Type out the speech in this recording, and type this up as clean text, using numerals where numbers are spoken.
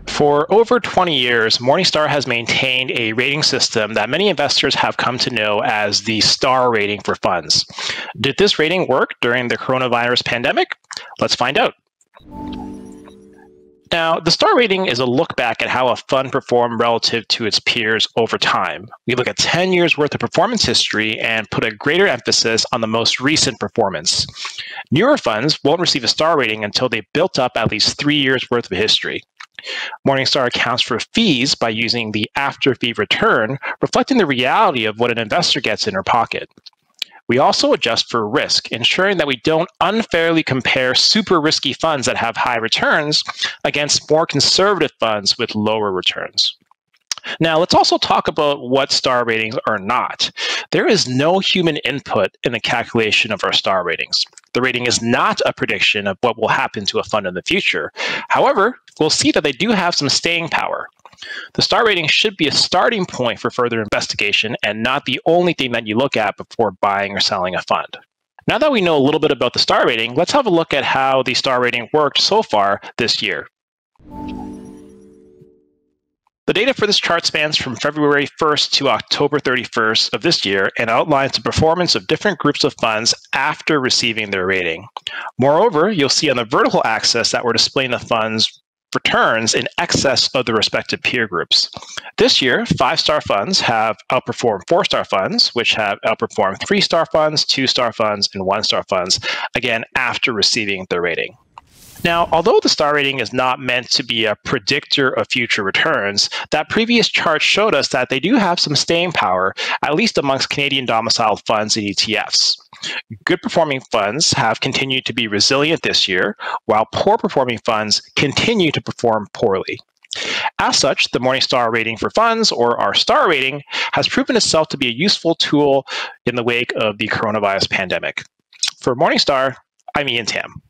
For over 20 years, Morningstar has maintained a rating system that many investors have come to know as the STAR rating for funds. Did this rating work during the coronavirus pandemic? Let's find out. Now, the STAR rating is a look back at how a fund performed relative to its peers over time. We look at 10 years worth of performance history and put a greater emphasis on the most recent performance. Newer funds won't receive a STAR rating until they've built up at least 3 years worth of history. Morningstar accounts for fees by using the after-fee return, reflecting the reality of what an investor gets in her pocket. We also adjust for risk, ensuring that we don't unfairly compare super risky funds that have high returns against more conservative funds with lower returns. Now, let's also talk about what STAR ratings are not. There is no human input in the calculation of our STAR ratings. The rating is not a prediction of what will happen to a fund in the future. However, we'll see that they do have some staying power. The STAR rating should be a starting point for further investigation and not the only thing that you look at before buying or selling a fund. Now that we know a little bit about the STAR rating, let's have a look at how the STAR rating worked so far this year. The data for this chart spans from February 1st to October 31st of this year and outlines the performance of different groups of funds after receiving their rating. Moreover, you'll see on the vertical axis that we're displaying the fund's returns in excess of the respective peer groups. This year, 5-star funds have outperformed 4-star funds, which have outperformed 3-star funds, 2-star funds, and 1-star funds, again, after receiving their rating. Now, although the STAR rating is not meant to be a predictor of future returns, that previous chart showed us that they do have some staying power, at least amongst Canadian domiciled funds and ETFs. Good performing funds have continued to be resilient this year, while poor performing funds continue to perform poorly. As such, the Morningstar rating for funds, or our STAR rating, has proven itself to be a useful tool in the wake of the coronavirus pandemic. For Morningstar, I'm Ian Tam.